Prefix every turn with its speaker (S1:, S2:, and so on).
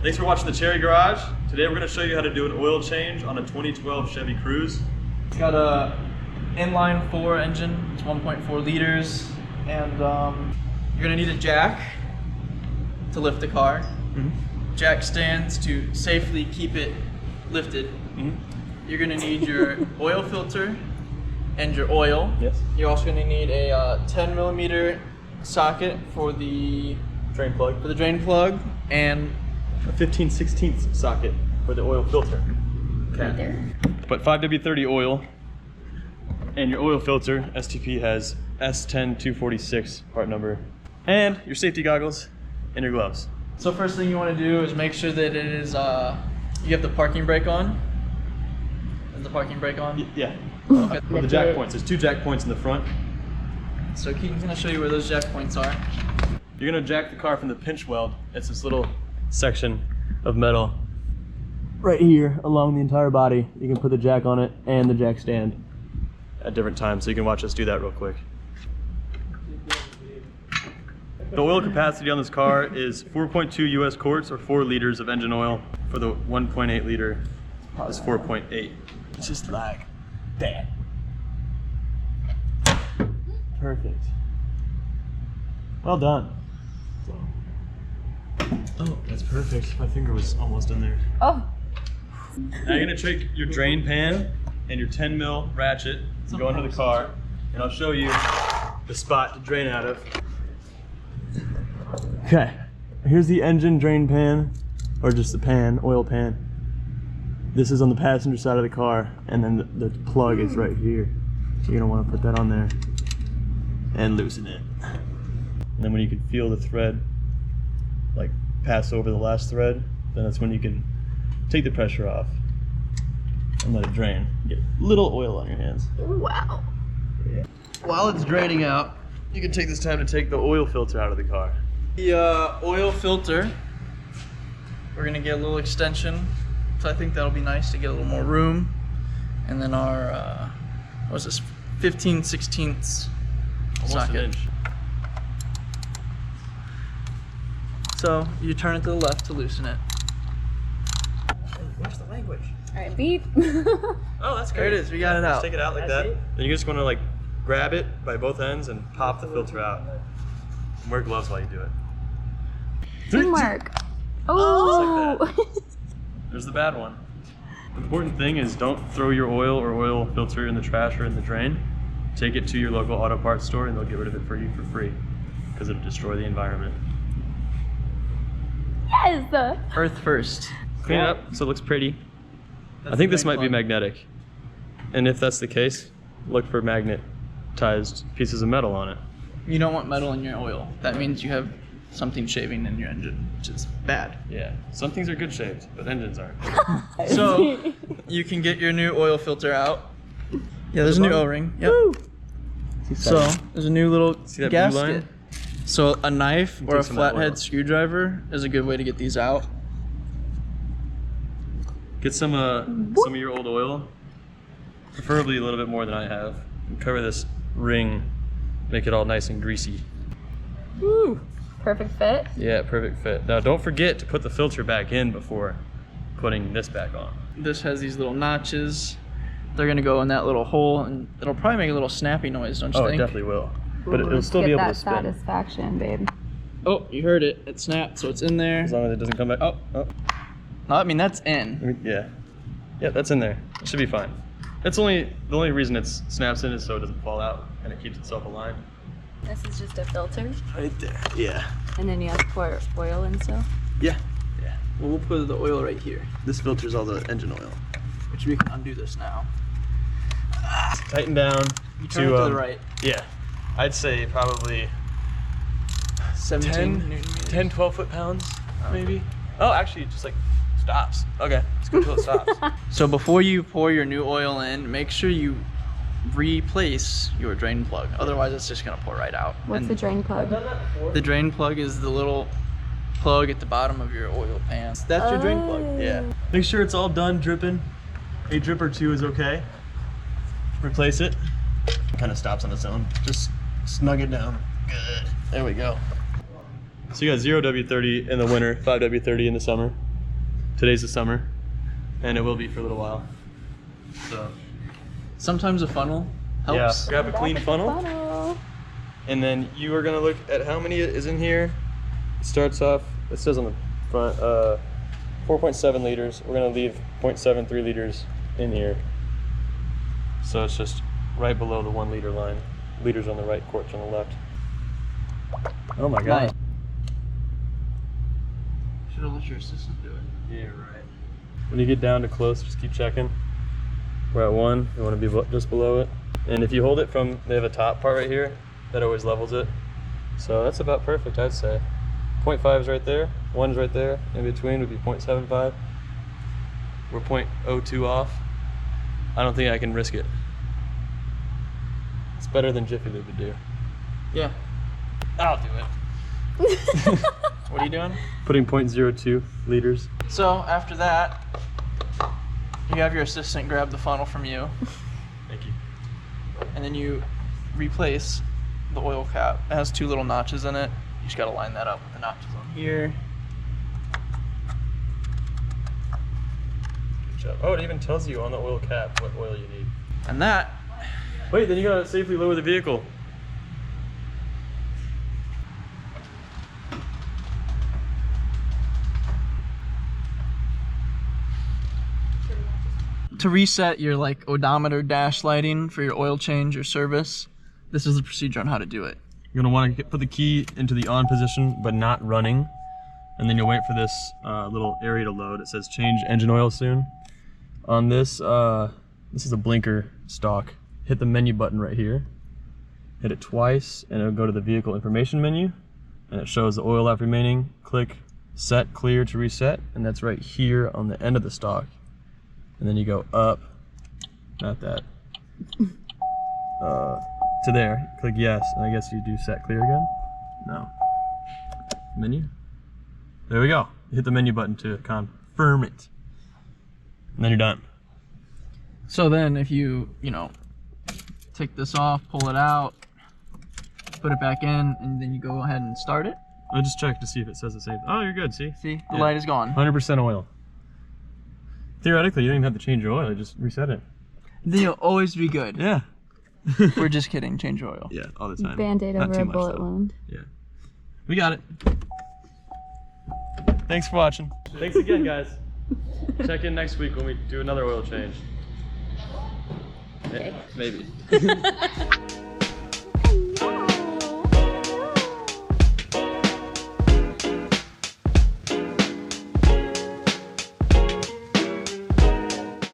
S1: Thanks for watching the Cherry Garage. Today we're going to show you how to do an oil change on a 2012 Chevy Cruze.
S2: It's got a inline 4 engine, it's 1.4 liters, and you're going to need a jack to lift the car. Jack stands to safely keep it lifted. You're going to need your oil filter and your oil.
S1: Yes.
S2: You're also going to need a 10mm socket for the
S1: Drain plug.
S2: and
S1: A 15/16 socket for the oil filter.
S3: Right there.
S1: But 5W30 oil and your oil filter, STP has S10246 part number, and your safety goggles and your gloves.
S2: So first thing you want to do is make sure that it is, you have the parking brake on. Is the parking brake on?
S1: Yeah.
S2: Okay.
S1: Or the jack points. There's 2 jack points in the front.
S2: So Keaton's going to show you where those jack points are.
S1: You're gonna jack the car from the pinch weld. It's this little section of metal right here along the entire body. You can put the jack on it and the jack stand at different times, so you can watch us do that real quick. The oil capacity on this car is 4.2 US quarts or 4 liters of engine oil. For the 1.8 liter is 4.8. It's just like that. Perfect. Well done. Oh, that's perfect. My finger was almost in there.
S3: Oh.
S1: Now you're gonna take your drain pan and your 10mm ratchet and go into the car, and I'll show you the spot to drain out of. Okay, here's the engine drain pan, or just the pan, oil pan. This is on the passenger side of the car, and then the plug is right here. So you're gonna wanna put that on there and loosen it. And then when you can feel the thread like pass over the last thread, then that's when you can take the pressure off and let it drain. Get a little oil on your hands.
S3: Wow.
S1: Yeah. While it's draining out, you can take this time to take the oil filter out of the car.
S2: The oil filter, we're going to get a little extension, so I think that'll be nice to get a little more room. And then our, what's this, 15/16
S1: Almost
S2: socket.
S1: an inch.
S2: So you turn it to the left to loosen it. Where's the language?
S3: All right, beep.
S1: Oh, that's great.
S2: There it is, we got it out.
S1: Just take it out like that. Then you're just going to like grab it by both ends and pop the filter out. And wear gloves while you do it.
S3: Teamwork.
S1: Just
S3: Oh.
S1: like that. There's the bad one. The important thing is don't throw your oil or oil filter in the trash or in the drain. Take it to your local auto parts store and they'll get rid of it for you for free because it'll destroy the environment.
S3: Yes.
S2: Earth first.
S1: Clean it up so it looks pretty. I think this might be magnetic. And if that's the case, look for magnetized pieces of metal on it.
S2: You don't want metal in your oil. That means you have something shaving in your engine, which is bad.
S1: Yeah, some things are good shaped, but engines aren't.
S2: So you can get your new oil filter out. Yeah, there's a new O-ring. Yep. So there's a new little
S1: See that blue
S2: gasket.
S1: line?
S2: So a knife or a
S1: take some of that oil.
S2: flathead screwdriver is a good way to get these out.
S1: Get some of your old oil, preferably a little bit more than I have, and cover this ring, make it all nice and greasy.
S3: Woo. Perfect fit.
S1: Yeah, perfect fit. Now don't forget to put the filter back in before putting this back on.
S2: This has these little notches. They're gonna go in that little hole, and it'll probably make a little snappy noise, don't you
S1: Oh,
S2: think?
S1: it definitely will. But
S3: Ooh,
S1: it'll still
S3: get
S1: be able
S3: that
S1: to spin.
S3: satisfaction, babe.
S2: Oh, you heard it. It snapped, so it's in there.
S1: As long as it doesn't come back. Oh.
S2: No, I mean that's in.
S1: Yeah. Yeah, that's in there. It should be fine. The only reason it snaps in is so it doesn't fall out and it keeps itself aligned.
S3: This is just a filter,
S1: Right there. Yeah.
S3: and then you have to pour oil in still.
S1: Yeah. Yeah.
S2: Well, we'll put the oil right here,
S1: This filters all the engine oil.
S2: which we can undo this now.
S1: Tighten down.
S2: You turn it to the right.
S1: Yeah. I'd say probably
S2: 17
S1: 10,
S2: Newton meters.
S1: 10, 12 foot-pounds, maybe. Oh, actually, it just like stops. Okay, let's go until it stops.
S2: So before you pour your new oil in, make sure you replace your drain plug. Otherwise, it's just gonna pour right out.
S3: What's
S2: And
S3: the drain plug?
S2: the drain plug is the little plug at the bottom of your oil pan. That's your drain plug.
S1: Yeah. Make sure it's all done dripping. A drip or two is okay. Replace it. Kind of stops on its own. Just snug it down. Good. There we go. So you got 0 W30 in the winter, 5 W30 in the summer. Today's the summer, and it will be for a little while. So
S2: Sometimes a funnel helps.
S1: yeah, grab a clean funnel, and then you are gonna look at how many is in here. It starts off, it says on the front, 4.7 liters. We're gonna leave 0.73 liters in here. So it's just right below the 1 liter line. Liters on the right, quarts on the left. Oh my God.
S2: Nice. Should have let your assistant do it.
S1: Yeah, right. When you get down to close, just keep checking. We're at 1, you wanna be just below it. And if you hold it from, they have a top part right here, that always levels it. So that's about perfect, I'd say. 0.5 is right there, 1 is right there. In between would be 0.75. We're 0.02 off. I don't think I can risk it. It's better than Jiffy Lube would do.
S2: Yeah.
S1: I'll do it.
S2: What are you doing?
S1: Putting 0.02 liters.
S2: So after that, you have your assistant grab the funnel from you,
S1: Thank you.
S2: and then you replace the oil cap. It has 2 little notches in it. You just gotta line that up with the notches on here.
S1: Good job. Oh, it even tells you on the oil cap what oil you need.
S2: And that,
S1: Wait, then you gotta safely lower the vehicle.
S2: to reset your like odometer dash lighting for your oil change or service, this is the procedure on how to do it.
S1: You're gonna want to put the key into the on position, but not running. And then you'll wait for this little area to load. It says change engine oil soon. On this, this is a blinker stock. Hit the menu button right here. Hit it twice and it'll go to the vehicle information menu. And it shows the oil lap remaining. Click set clear to reset. And that's right here on the end of the stock. And then you go up, not that, to there. Click yes, and I guess you do set clear again. No. Menu. There we go. You hit the menu button to confirm it. And then you're done.
S2: So then if you take this off, pull it out, put it back in, and then you go ahead and start it.
S1: I'll just check to see if it says the same. Oh, you're good, see?
S2: See, the light is gone.
S1: 100% oil. Theoretically, you don't even have to change your oil, you just reset it.
S2: Then you'll always be good.
S1: Yeah.
S2: We're just kidding, change your oil.
S1: Yeah, all the time.
S3: Band-aid
S1: Not
S3: over
S1: too
S3: a
S1: much,
S3: bullet
S1: though.
S3: wound.
S1: Yeah. We got it. Thanks for watching. Thanks again, guys. Check in next week when we do another oil change.
S3: Okay.
S1: Maybe.